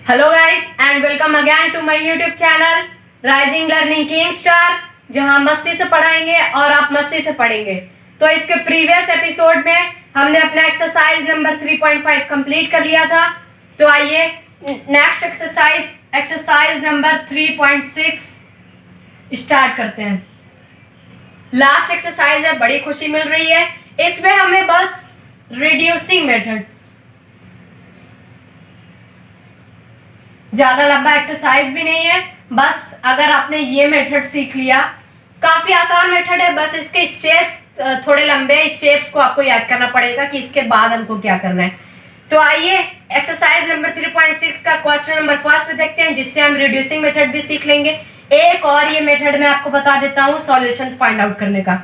Hello guys and welcome again to my YouTube channel rising learning king star, जहां मस्ती से पढ़ाएंगे और आप मस्ती से पढ़ेंगे। तो इसके प्रीवियस एपिसोड में हमने अपना एक्सरसाइज नंबर 3.5 कंप्लीट कर लिया था। तो आइए नेक्स्ट एक्सरसाइज नंबर 3.6 स्टार्ट करते हैं। लास्ट एक्सरसाइज है, बड़ी खुशी मिल रही है। इसमें हमें बस रिड्यूसिंग मेथड, ज्यादा लंबा एक्सरसाइज भी नहीं है, बस अगर आपने ये मेथड सीख लिया, काफी आसान मेथड है। बस इसके स्टेप्स थोड़े लंबे, स्टेप्स को आपको याद करना पड़ेगा कि इसके बाद हमको क्या करना है। तो आइए एक्सरसाइज नंबर 3.6 का क्वेश्चन नंबर फर्स्ट पे देखते हैं, जिससे हम रिड्यूसिंग मेथड भी सीख लेंगे। एक और ये मेथड मैं आपको बता देता हूँ सॉल्यूशंस फाइंड आउट करने का।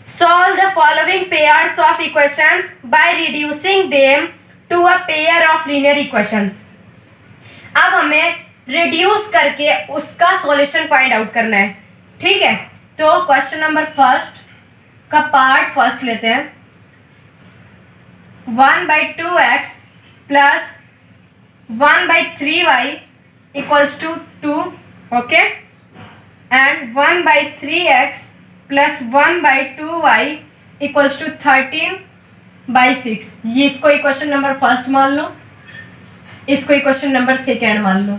Solve the following pairs of equations by reducing them to a pair of linear equations. अब हमें रिड्यूस करके उसका सॉल्यूशन फाइंड आउट करना है, ठीक है। तो क्वेश्चन नंबर फर्स्ट का पार्ट फर्स्ट लेते हैं। 1/2x plus 1/3y equals to 2, okay, and 1/3x plus 1/2y equals to 13/6। ये इसको इक्वेशन नंबर फर्स्ट मान लो, इसको इक्वेशन नंबर सेकेंड मान लो,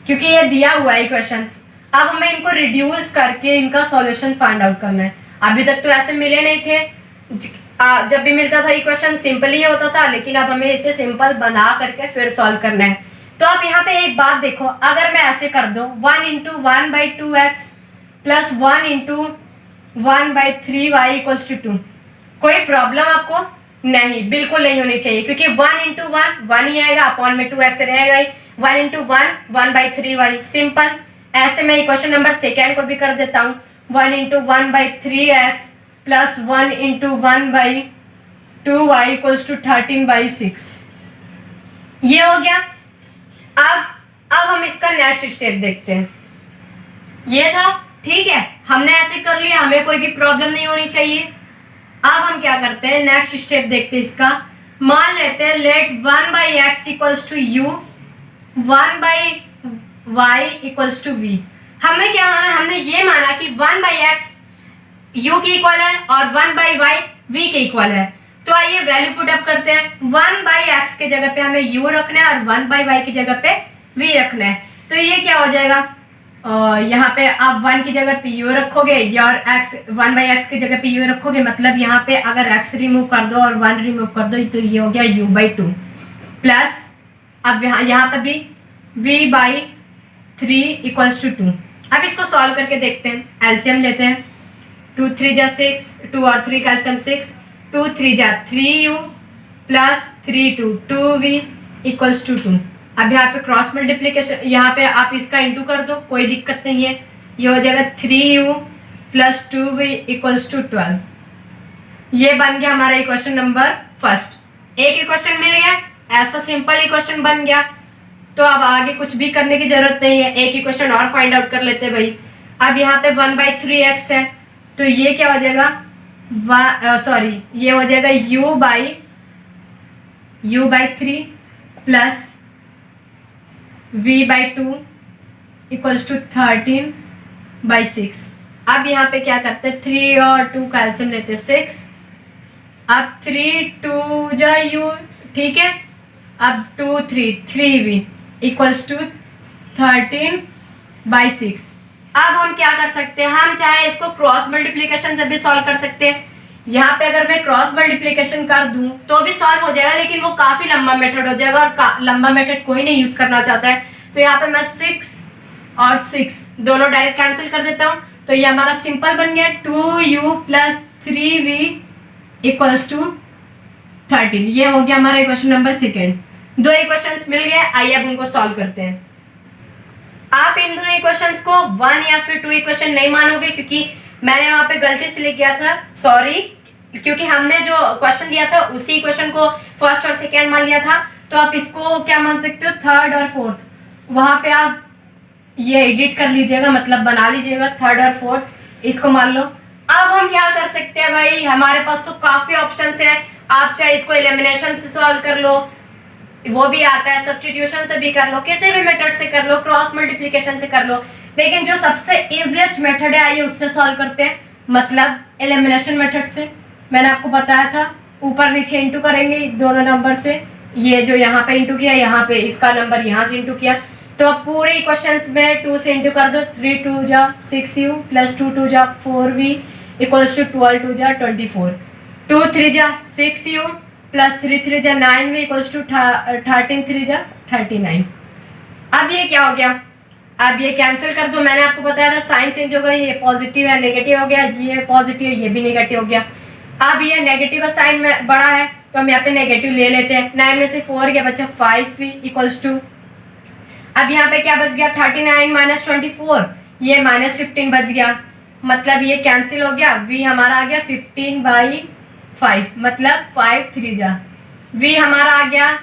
क्योंकि ये दिया हुआ है इक्वेशंस। अब हमें इनको रिड्यूस करके इनका सॉल्यूशन फाइंड आउट करना है। अभी तक तो ऐसे मिले नहीं थे, जब भी मिलता था इक्वेशन सिंपल ही होता था, लेकिन अब हमें इसे सिंपल बना करके फिर सॉल्व करना है। तो आप यहाँ पे एक बात देखो, अगर मैं ऐसे कर दूं 1 × 1/2x plus 1 × 1/3y equals to 2, कोई प्रॉब्लम आपको नहीं, बिल्कुल नहीं होनी चाहिए, क्योंकि 1 × 1 1 ही आएगा, अपॉन में 2x रहेगा ही। 1 × 1 1/3y, सिंपल। ऐसे मैं इक्वेशन नंबर सेकेंड को भी कर देता हूँ। 1 × 1/3x plus 1 × 1/2y equals to 13/6। ये हो गया। अब हम इसका नेक्स्ट स्टेप देखते हैं। ये था, ठीक है, हमने ऐसे कर लिया, हमें कोई भी प्रॉब्लम नहीं होनी चाहिए। अब हम क्या करते हैं, नेक्स्ट स्टेप देखते हैं इसका। मान लेते हैं let 1/x equals to u, 1/y equals to v। हमने क्या माना, हमने ये माना कि 1/x u के इक्वल है और 1/y v के इक्वल है। तो आइए वैल्यू पुट अप करते हैं। 1/x के जगह पे हमें u रखना है और 1/y की जगह पे v रखना है। तो ये क्या हो जाएगा, यहाँ पे आप 1 की जगह पे u रखोगे और x 1/x की जगह पे u रखोगे, मतलब यहाँ पे अगर x रिमूव कर दो और 1 रिमूव कर दो तो ये हो गया u/2 प्लस, अब यहाँ पे भी v/3 इक्वल्स टू 2। अब इसको सॉल्व करके देखते हैं, एलसीएम लेते हैं। 2 3 जा 6, 2 और 3 का एलसीएम 6, 2 3 जा 3u plus 3 2 2v equals to 2। अब यहाँ पे क्रॉस मल्टीप्लीकेशन, यहाँ पे आप इसका इंटू कर दो, कोई दिक्कत नहीं है। ये हो जाएगा 3u plus 2v equals to 12। ये बन गया हमारा इक्वेशन नंबर फर्स्ट। एक इक्वेशन मिल गया, ऐसा सिंपल इक्वेशन बन गया। तो अब आगे कुछ भी करने की जरूरत नहीं है, एक इक्वेशन और फाइंड आउट कर लेते हैं भाई। अब यहाँ पे 1/3x है, तो ये क्या हो जाएगा, ये हो जाएगा u/3 plus v/2 equals to 13/6। अब यहाँ पे क्या करते हैं, 3 और 2 का एलसीएम लेते हैं 6। अब 3 2 जा u, ठीक है। अब 2 3 3v इक्वल्स टू 13/6। अब हम क्या कर सकते हैं, हम चाहे इसको क्रॉस मल्टीप्लीकेशन से भी सॉल्व कर सकते हैं। यहाँ पे अगर मैं क्रॉस मल्टीप्लीकेशन कर दूं तो भी सॉल्व हो जाएगा, लेकिन वो काफी लंबा मेथड हो जाएगा और लंबा मेथड कोई नहीं यूज करना चाहता है। तो यहाँ पे मैं 6 और 6 दोनों डायरेक्ट कैंसिल कर देता हूँ। तो ये हमारा सिंपल बन गया 2u plus 3v equals to 13। ये हो गया हमारा इक्वेशन नंबर सेकेंड। दो इक्वेशंस मिल गए, आइए अब उनको सॉल्व करते हैं। आप इन दोनों इक्वेशंस को 1 या फिर 2 इक्वेशन नहीं मानोगे, क्योंकि मैंने वहां पे गलती से लिख गया था, सॉरी, क्योंकि हमने जो क्वेश्चन दिया था उसी इक्वेशन को फर्स्ट और सेकेंड मान लिया था। तो आप इसको क्या मान सकते हो, थर्ड और फोर्थ। वहां पे आप ये एडिट कर लीजिएगा, मतलब बना लीजिएगा, थर्ड और फोर्थ इसको मान लो। अब हम क्या कर सकते हैं भाई, हमारे पास तो काफी ऑप्शंस है। आप चाहे इसको एलिमिनेशन से सॉल्व कर लो, वो भी आता है, सब्स्टिट्यूशन से भी कर लो, किसी भी मेथड से कर लो, क्रॉस मल्टीप्लिकेशन से कर लो, लेकिन जो सबसे इजीएस्ट मेथड है आइए उससे सॉल्व करते हैं, मतलब एलिमिनेशन मेथड से। मैंने आपको बताया था ऊपर नीचे इंटू करेंगे दोनों नंबर से, ये जो यहाँ पे इंटू किया, यहाँ पे इसका नंबर यहाँ से इंटू किया, तो अब पूरे इक्वेशंस में 2 से इंटू कर दो, 3 2 जा 6u प्लस 2 2 जा 4v इक्वल्स टू 12 2 जा 24, 2 3 जा 6u प्लस 3 3 जा 9v इक्वल्स टू 13 3 जा 39। अब ये क्या हो गया, अब ये कैंसिल कर दो, मैंने आपको बताया था साइन चेंज हो गया, ये पॉजिटिव है नेगेटिव हो गया, ये पॉजिटिव है ये भी नेगेटिव हो गया। अब ये नेगेटिव का साइन में बड़ा है तो हम यहाँ पे नेगेटिव ले लेते हैं, 9 में से 4 गया बच्चा 5v इक्वल्स टू, अब यहाँ पे क्या बच गया 39 माइनस 24, ये माइनस 15 बच गया, मतलब ये कैंसिल हो गया, v हमारा आ गया 15/5 मतलब 5 3 जा, v हमारा आ गया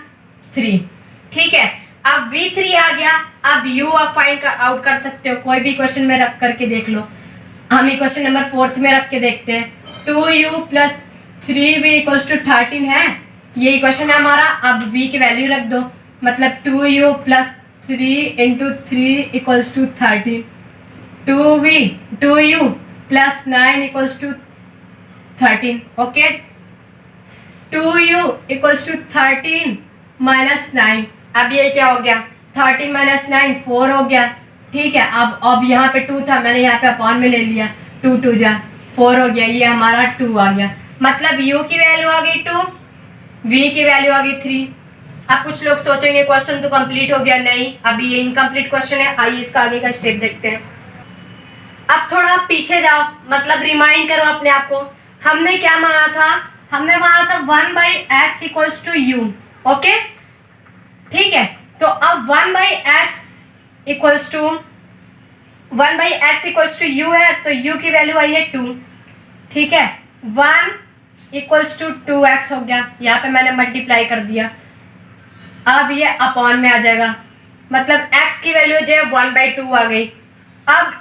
3। ठीक है, अब v3 आ गया, अब u आप फाइंड आउट कर सकते हो, कोई भी क्वेश्चन में रख करके देख लो। हम क्वेश्चन नंबर 4 में रख के देखते हैं, 2u plus 3v equals to 13 है, ये क्वेश्चन है हमारा। अब v की वैल्यू रख दो, मतलब 2u plus 3 into 3 equals to 13, 2u plus 9 equals to 13, okay. 2u equals to 13 minus 9, अब ये क्या हो गया 13 माइनस 9 4 हो गया। ठीक है, अब यहाँ पे 2 था, मैंने यहाँ पे अपॉन में ले लिया, 2 2 जा 4 हो गया, ये हमारा 2 आ गया, मतलब u की वैल्यू आ गई 2, v की वैल्यू आ गई 3। अब कुछ लोग सोचेंगे क्वेश्चन तो कंप्लीट हो गया, नहीं अभी ये इनकम्प्लीट क्वेश्चन है, आइए इसका आगे का स्टेप देखते हैं। अब थोड़ा पीछे जाओ, मतलब रिमाइंड करो अपने आप को, हमने क्या माना था, हमने माना था 1/x equals to u, okay. ठीक है, तो अब 1/x इक्वल्स टू u है, तो u की वैल्यू आई है 2। ठीक है, 1 इक्वल्स टू 2x हो गया, यहाँ पे मैंने मल्टीप्लाई कर दिया, अब ये अपॉन में आ जाएगा, मतलब x की वैल्यू जो है 1/2 आ गई। अब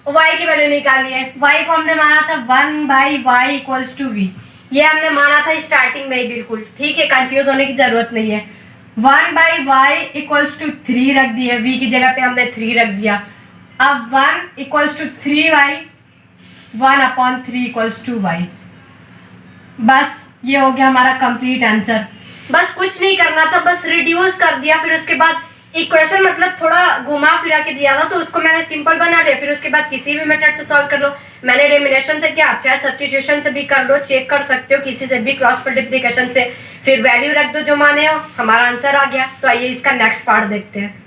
y की वैल्यू निकालनी है, y को हमने माना था 1/y इक्वल्स टू v, ये हमने माना था स्टार्टिंग में ही बिल्कुल, ठीक है, कंफ्यूज होने की जरूरत नहीं है। 1/y इक्वल्स टू 3 रख दिया, v की जगह पे हमने 3 रख दिया। अब 1 equals to 3y, 1/3 equals to y, बस ये हो गया हमारा कंप्लीट आंसर। बस कुछ नहीं करना था, बस रिड्यूस कर दिया, फिर उसके बाद इक्वेशन मतलब थोड़ा घुमा फिरा के दिया था तो उसको मैंने सिंपल बना लिया, फिर उसके बाद किसी भी मेथड से सॉल्व कर लो। मैंने एलिमिनेशन से किया, आप चाहे सब्स्टिट्यूशन से भी कर लो, चेक कर सकते हो किसी से भी, क्रॉस मल्टीप्लिकेशन से, फिर वैल्यू रख दो जो माने हो, हमारा आंसर आ गया। तो आइए इसका नेक्स्ट पार्ट देखते हैं।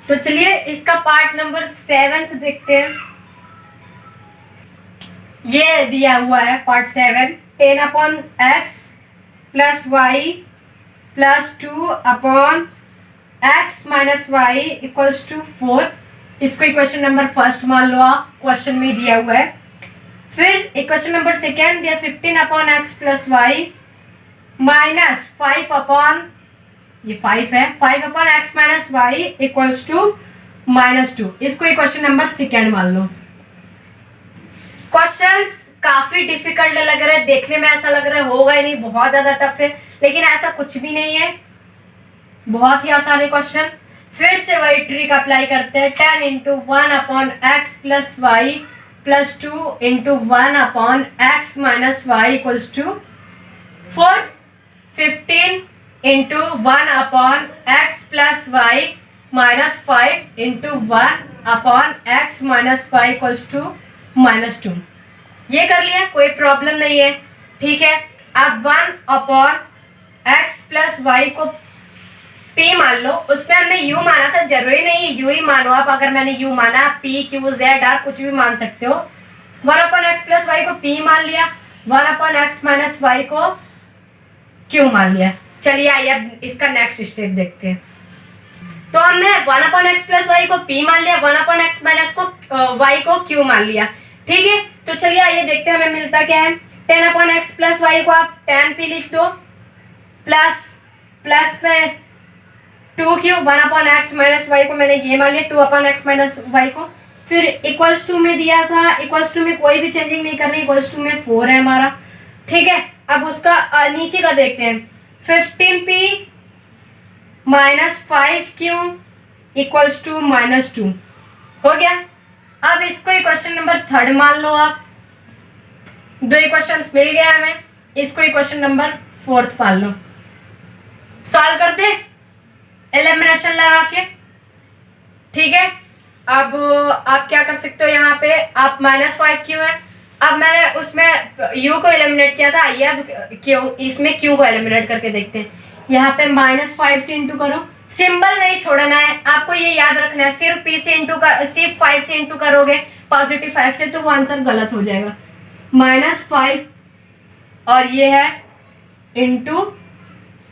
तो चलिए इसका पार्ट नंबर 7 देखते हैं। ये दिया हुआ है part 7, 10/x plus y plus 2/x minus y equals to 4। इसको इक्वेशन नंबर फर्स्ट मान लो आप, क्वेश्चन में दिया हुआ है। फिर इक्वेशन नंबर सेकेंड दिया 15/x प्लस y माइनस 5 है 5/x minus y equals to -2। इसको इक्वेशन नंबर सेकेंड मान लो। क्वेश्चंस काफी डिफिकल्ट लग रहे हैं, देखने में ऐसा लग रहा है होगा ही नहीं, बहुत ज्यादा टफ है, लेकिन ऐसा कुछ भी नहीं है, बहुत ही आसान है क्वेश्चन। फिर से वही ट्रिक अप्लाई करते हैं, 10 into 1/x plus y plus 2 into 1/x minus y equals to 4। 15 into 1/x plus y minus 5 into 1/x minus y equals to -2। ये कर लिया, कोई प्रॉब्लम नहीं है, ठीक है। अब 1/x प्लस y को p मान लो, उस पर हमने u माना था, जरूरी नहीं है u ही मानो आप, अगर मैंने u माना p q z r कुछ भी मान सकते हो। 1/x प्लस y को p मान लिया, 1/x माइनस y को q मान लिया। चलिए आइए अब इसका नेक्स्ट स्टेप देखते हैं। तो हमने 1/x प्लस y को p मान लिया, 1/x माइनस को y को q मान लिया, ठीक है। तो चलिए आइए देखते हैं हमें मिलता क्या है। 10/x प्लस y को आप 10p लिख दो, प्लस में 2q, 1/x माइनस y को मैंने ये मान लिया 2/x माइनस y को। फिर इक्वल्स टू में दिया था, इक्वल्स टू में कोई भी चेंजिंग नहीं करनी, इक्वल्स टू में 4 है हमारा, ठीक है। अब उसका नीचे का देखते हैं, 15p -5q इक्वल्स टू -2 हो गया। अब इसको इक्वेशन नंबर 3 मान लो आप। 2 इक्वेशंस मिल गया हमें, इसको इक्वेशन नंबर 4 मान लो। सॉल्व कर दे एलिमिनेशन लगा के, ठीक है। अब आप क्या कर सकते हो, यहाँ पे आप -5q है। अब मैंने उसमें u को एलिमिनेट किया था, आइए अब q इसमें q को एलिमिनेट करके देखते हैं। यहाँ पे -5 से इंटू करो, सिंबल नहीं छोड़ना है आपको, ये याद रखना है। सिर्फ p से इंटू कर, सिर्फ 5 से इंटू करोगे पॉजिटिव 5 से तो वो आंसर गलत हो जाएगा। -5 और ये है इंटू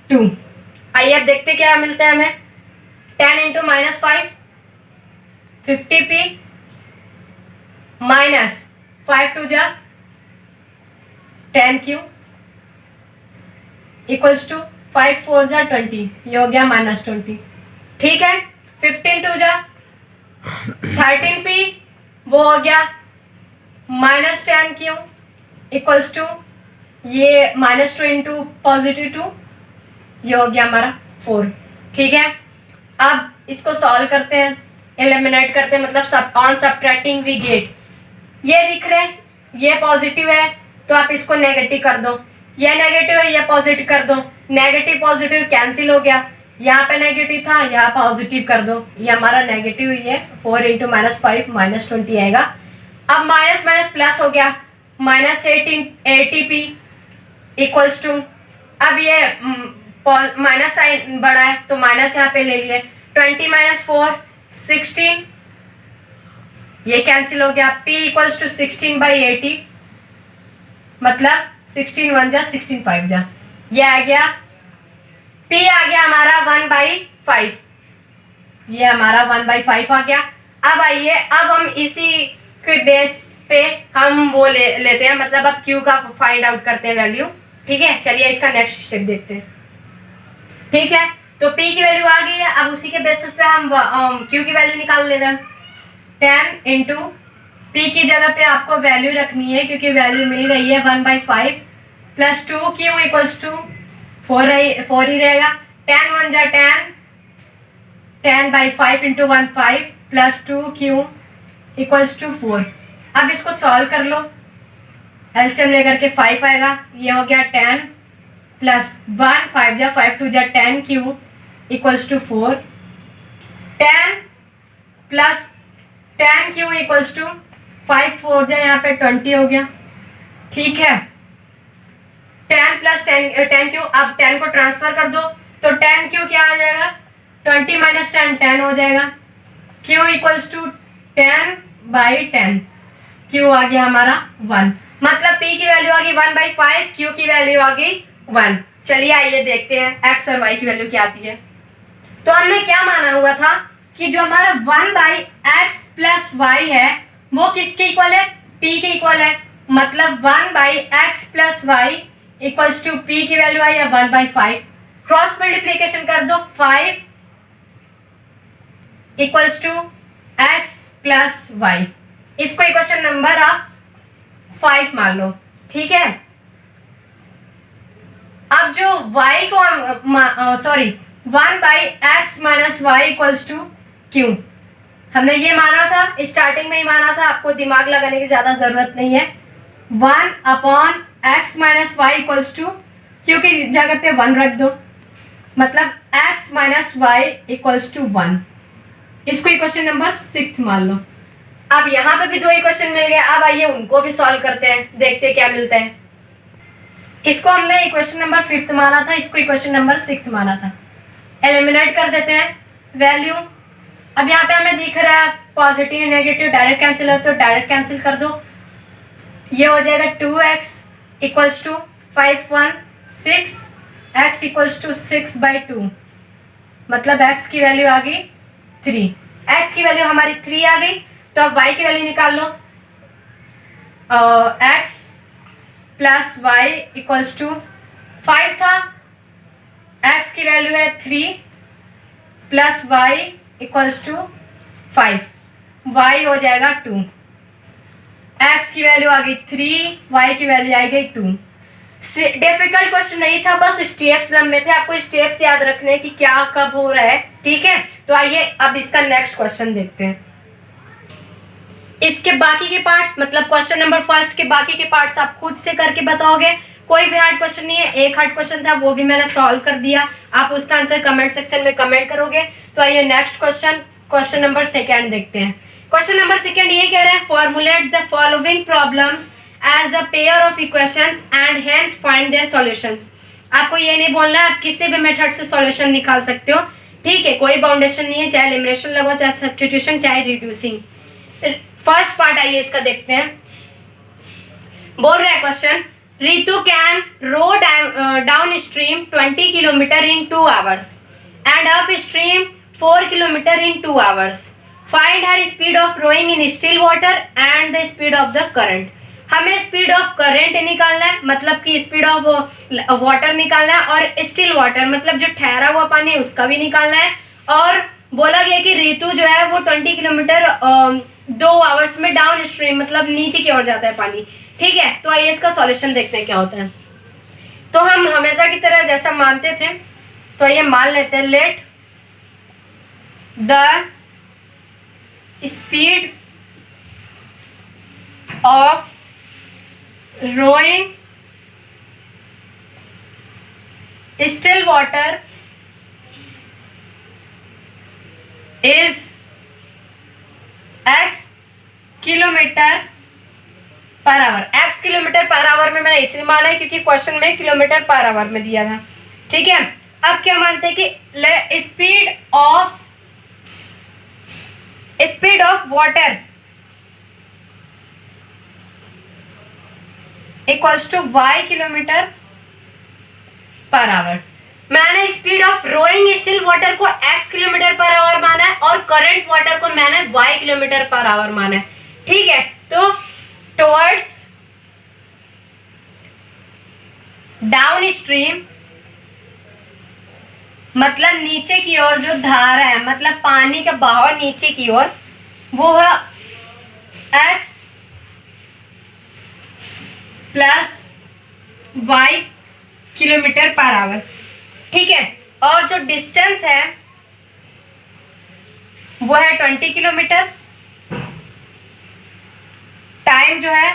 2। आइए अब देखते क्या मिलता है हमें। 10 इंटू -5 50p माइनस 5 2 जा 10q इक्वल्स टू 5 4 जा 20, ये हो गया -20, ठीक है। 15 2 जा 13p, वो हो गया -10q इक्वल्स टू ये -2 इंटू +2, ये हो गया हमारा 4, ठीक है। अब इसको सॉल्व करते हैं, एलिमिनेट करते हैं, मतलब ऑन सब्ट्रैक्टिंग वी गेट, ये दिख रहे हैं, ये पॉजिटिव है तो आप इसको नेगेटिव कर दो, ये नेगेटिव है ये पॉजिटिव कर दो, नेगेटिव पॉजिटिव कैंसिल हो गया, यहाँ पे नेगेटिव था यहाँ पॉजिटिव कर दो, ये हमारा नेगेटिव ही है। 4 इंटू -5 -20 आएगा। अब माइनस माइनस प्लस हो गया, -80p इक्वल्स टू, अब ये माइनस साइन बड़ा है तो माइनस यहाँ पे ले लिए, 20 - 4 16, ये कैंसिल हो गया। p इक्वल्स टू 16/80, मतलब 16 1 जा 16 5 जा, ये आ गया p आ गया हमारा 1/5, ये हमारा 1/5 आ गया। अब आइए अब हम इसी के बेस पे हम वो लेते हैं, मतलब अब q का फाइंड आउट करते हैं वैल्यू, ठीक है। चलिए इसका नेक्स्ट स्टेप देखते हैं, ठीक है। तो p की वैल्यू आ गई है, अब उसी के बेसिस पे हम q की वैल्यू निकाल लेते हैं। 10 इंटू p की जगह पे आपको वैल्यू रखनी है क्योंकि वैल्यू मिल गई है 1/5 प्लस 2q इक्वल्स टू 4 ही रहेगा। 10 1 जा 10, 10/5 into 1 5 plus 2q equals to 4। अब इसको सॉल्व कर लो, एलसीएम लेकर के 5 आएगा, ये हो गया 10 प्लस 1 5 जा 5 2 जा 10q equals to 4, 10 plus 10q equals to 5 4 जा यहाँ पे 20 हो गया, ठीक है। 10 प्लस 10q, अब 10 को ट्रांसफर कर दो तो 10q क्या आ जाएगा, 20 - 10 10 हो जाएगा। q इक्वल्स टू 10/10, q आ गया हमारा 1, मतलब p की वैल्यू आ गई 1/5, q की वैल्यू आ गई 1। चलिए आइए देखते हैं x और y की वैल्यू क्या आती है। तो हमने क्या माना हुआ था कि जो हमारा 1/x प्लस y है वो किसके इक्वल है, p के इक्वल है, मतलब 1/x plus y equals to p की वैल्यू आई है 1/5, क्रॉस मल्टीप्लीकेशन कर दो 5 equals to x plus y, इसको इक्वेशन नंबर आप 5 मान लो, ठीक है। अब जो y को 1/x minus y equals to q, हमने ये माना था, स्टार्टिंग में ही माना था, आपको दिमाग लगाने की ज्यादा जरूरत नहीं है। 1/x minus y equals to q की जगह पे 1 रख दो, मतलब x minus y equals to 1, इसको इक्वेशन नंबर 6 मान लो। अब यहाँ पे भी 2 इक्वेशन मिल गए, अब आइए उनको भी सॉल्व करते हैं, देखते हैं क्या मिलता है। इसको हमने इक्वेशन नंबर 5 माना था, इसको इक्वेशन नंबर 6 माना था। एलिमिनेट कर देते हैं वैल्यू। अब यहाँ पे हमें दिख रहा है पॉजिटिव नेगेटिव डायरेक्ट कैंसिल है तो डायरेक्ट कैंसिल कर दो, ये हो जाएगा 2x equals to 5 1 6, x equals to 6/2, मतलब x की वैल्यू आ गई 3, x की वैल्यू हमारी 3 आ गई। तो अब y की वैल्यू निकाल लो, x plus y equals to 5 था, x की वैल्यू है 3 plus y equals to 5, y हो जाएगा 2, x की वैल्यू आ गई 3, y की वैल्यू आ गई 2। डिफिकल्ट क्वेश्चन नहीं था, बस स्टेप्स लंबे थे, आपको स्टेप्स याद रखने हैं कि क्या कब हो रहा है, ठीक है। तो आइए अब इसका नेक्स्ट क्वेश्चन देखते हैं। इसके बाकी के पार्ट्स, मतलब क्वेश्चन नंबर फर्स्ट के बाकी के पार्ट्स आप खुद से करके बताओगे, कोई भी हार्ड क्वेश्चन नहीं है। एक हार्ड क्वेश्चन था वो भी मैंने सॉल्व कर दिया, आप उसका आंसर कमेंट सेक्शन में कमेंट करोगे। तो आइए next question, question number second देखते हैं। क्वेश्चन नंबर सेकंड ये कह रहा है, formulate the following problems as a pair of equations and hence find their solutions. आपको ये नहीं बोलना है आप किसी भी मेथड से सॉल्यूशन निकाल सकते हो, ठीक है, कोई बाउंडेशन नहीं है, चाहे एलिमिनेशन लगाओ, चाहे सब्स्टिट्यूशन, चाहे रिड्यूसिंग। फर्स्ट पार्ट आइए इसका देखते हैं। बोल रहा है question, Ritu can row down stream 20 kilometre in 2 hours and up stream 4 kilometre in 2 hours. Find her speed of rowing in still water and the speed of the current. हमें speed of current निकालना है, मतलब कि speed of water निकालना है, और still water मतलब जो ठहरा हुआ पानी है उसका भी निकालना है। और बोला गया कि रितु जो है वो 20 किलोमीटर 2 आवर्स में डाउन स्ट्रीम मतलब नीचे की ओर जाता है पानी, ठीक है। तो आइए इसका सॉल्यूशन देखते हैं क्या होता है। तो हम हमेशा की तरह जैसा मानते थे, तो ये मान लेते हैं, let the speed of rowing still water is x kilometre per hour. x kilometre per hour में मैंने इसलिए माना है क्योंकि क्वेश्चन में किलोमीटर पर आवर में दिया था, ठीक है। अब क्या मानते हैं कि speed of water equals to y kilometre per hour. मैंने speed of rowing still water को x किलोमीटर पर आवर माना है और करंट वाटर को मैंने y किलोमीटर पर आवर माना है, ठीक है। तो टुवर्ड्स डाउन स्ट्रीम मतलब नीचे की ओर जो धारा है, मतलब पानी का बहाव नीचे की ओर, वो है x plus y kilometre per hour, ठीक है। और जो डिस्टेंस है वो है 20 किलोमीटर। टाइम जो है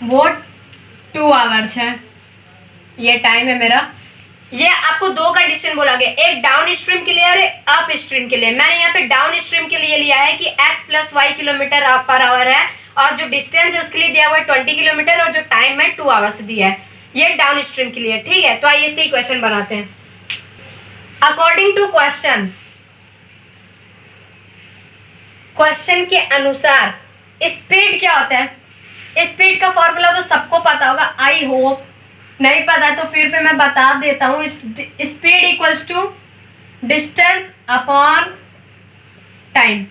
वो 2 आवर्स है, ये टाइम है मेरा। ये आपको 2 कंडीशन बोला गया, एक डाउन स्ट्रीम के लिए और अप स्ट्रीम के लिए। मैंने यहाँ पे डाउन स्ट्रीम के लिए लिया है कि x plus y kilometre per hour है, और जो डिस्टेंस है उसके लिए दिया हुआ है 20 किलोमीटर, और जो टाइम है 2 आवर्स दिया है, ये डाउन स्ट्रीम के लिए, ठीक है। तो आइए इसे क्वेश्चन बनाते हैं। अकॉर्डिंग टू क्वेश्चन के अनुसार स्पीड क्या होता है। स्पीड का फॉर्मूला तो सबको पता होगा, आई होप, नहीं पता तो फिर भी मैं बता देता हूँ। Speed equals to distance upon time,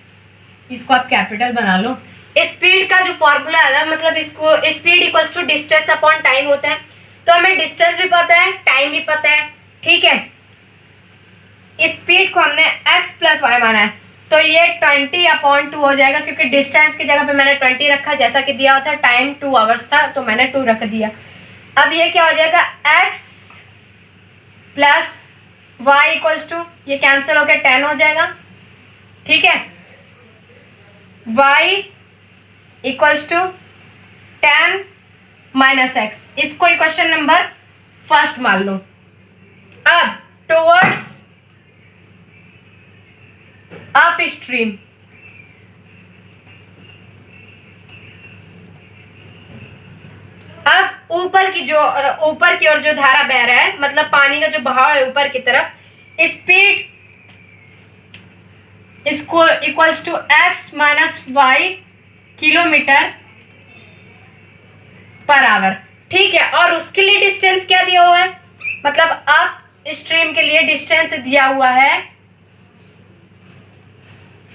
इसको आप कैपिटल बना लो। स्पीड का जो फॉर्मूला है मतलब इसको speed equals to distance upon time होता है। तो हमें डिस्टेंस भी पता है, टाइम भी पता है, ठीक है। स्पीड को हमने x प्लस वाई माना है, तो ये 20/2 हो जाएगा, क्योंकि डिस्टेंस की जगह पे मैंने 20 रखा जैसा कि दिया होता है। टाइम 2 आवर्स था तो मैंने 2 रख दिया। अब ये क्या हो जाएगा, x plus y equals to, ये कैंसिल होकर 10 हो जाएगा, ठीक है। y equals to 10 minus x, इसको इक्वेशन नंबर फर्स्ट मान लो। अब टुवर्ड्स अप स्ट्रीम, अब ऊपर की ओर जो धारा बह रहा है, मतलब पानी का जो बहाव है ऊपर की तरफ, स्पीड इसको equals to x minus y kilometre per hour, ठीक है। और उसके लिए डिस्टेंस क्या दिया हुआ है, मतलब अप स्ट्रीम के लिए डिस्टेंस दिया हुआ है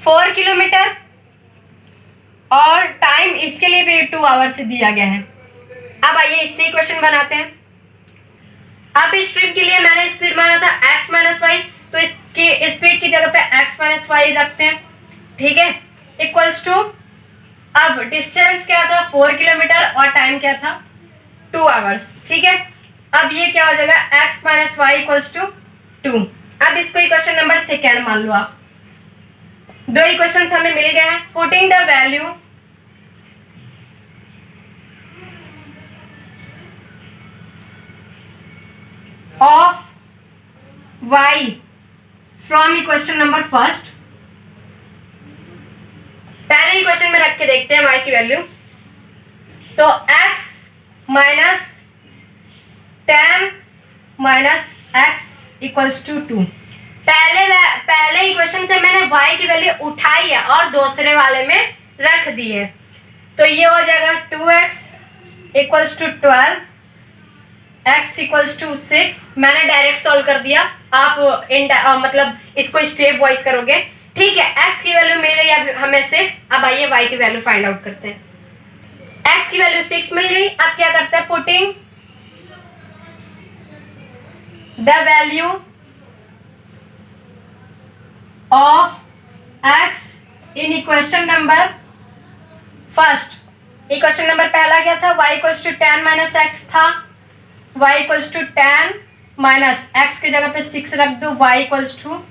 4 किलोमीटर, और टाइम इसके लिए भी 2 आवर्स दिया गया है। अब आइए इससे क्वेश्चन बनाते हैं। अप स्ट्रीम के लिए मैंने स्पीड माना था x माइनस वाई, तो इसकी स्पीड की जगह पे x माइनस वाई रखते हैं, ठीक है। इक्वल्स टू, अब डिस्टेंस क्या था 4 किलोमीटर और टाइम क्या था 2 आवर्स। ठीक है, अब ये क्या हो जाएगा, x minus y equals to 2। अब इसको इक्वेशन नंबर सेकेंड मान लो आप। दो इक्वेशंस हमें मिल गए हैं। Putting the value of y from equation number first, पहले इक्वेशन में रख के देखते हैं y की वैल्यू। तो x minus 10 minus x equals to 2। पहले इक्वेशन से मैंने y की वैल्यू उठाई है और दूसरे वाले में रख दी है। तो ये हो जाएगा 2x equals to 12, x equals to 6। मैंने डायरेक्ट सॉल्व कर दिया, आप मतलब इसको स्टेप वाइज करोगे। ठीक है, x की वैल्यू मिल गई अब हमें 6। अब आइए y की वैल्यू फाइंड आउट करते हैं। x की वैल्यू 6 मिल गई। अब क्या करते हैं, putting the value of x in equation number first. Equation number पहला क्या था, y equals to 10 minus x था। y equals to 10 minus x की जगह पे 6 रख दो, y इक्वल्स टू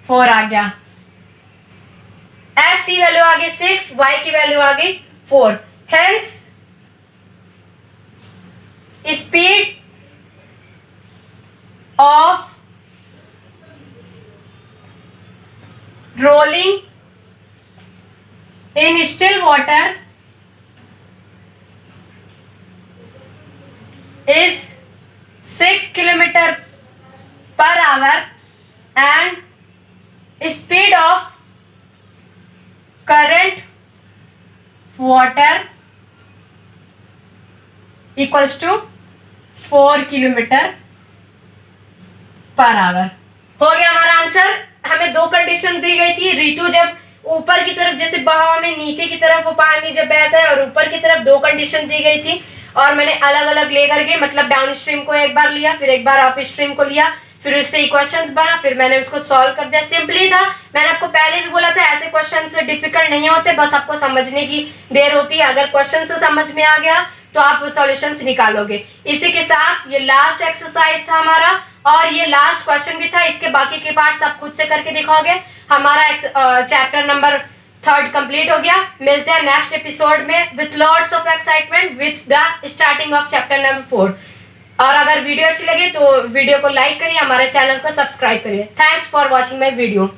4 आ गया। x की वैल्यू आ गई 6, y की वैल्यू आ गई 4। Hence speed of rolling in still water is 6 kilometer per hour and speed of current water equals to 4 kilometre per our. हो गया हमारा आंसर। हमें दो कंडीशन दी गई थी। ऋतु जब ऊपर की तरफ, जैसे बहाव में नीचे की तरफ वो पानी जब बहता है और ऊपर की तरफ, दो कंडीशन दी गई थी और मैंने अलग अलग लेकर के, मतलब डाउन स्ट्रीम को एक बार लिया, फिर एक बार अप स्ट्रीम को लिया, फिर उससे इक्वेशंस बना, फिर मैंने उसको सॉल्व कर दिया। सिंपली था। मैंने आपको पहले भी बोला था ऐसे क्वेश्चन से डिफिकल्ट नहीं होते, बस आपको समझने की देर होती है। अगर क्वेश्चन से समझ में आ गया तो आप सॉल्यूशंस निकालोगे। इसी के साथ ये लास्ट एक्सरसाइज था हमारा और ये लास्ट क्वेश्चन भी था। इसके बाकी के पार्ट्स आप खुद से करके दिखाओगे। हमारा चैप्टर नंबर 3 कंप्लीट हो गया। मिलते हैं नेक्स्ट एपिसोड में with lots of excitement with the starting of chapter number 4। और अगर वीडियो अच्छी लगे तो वीडियो को लाइक करिए, हमारे चैनल को सब्सक्राइब करिए। Thanks for watching my video.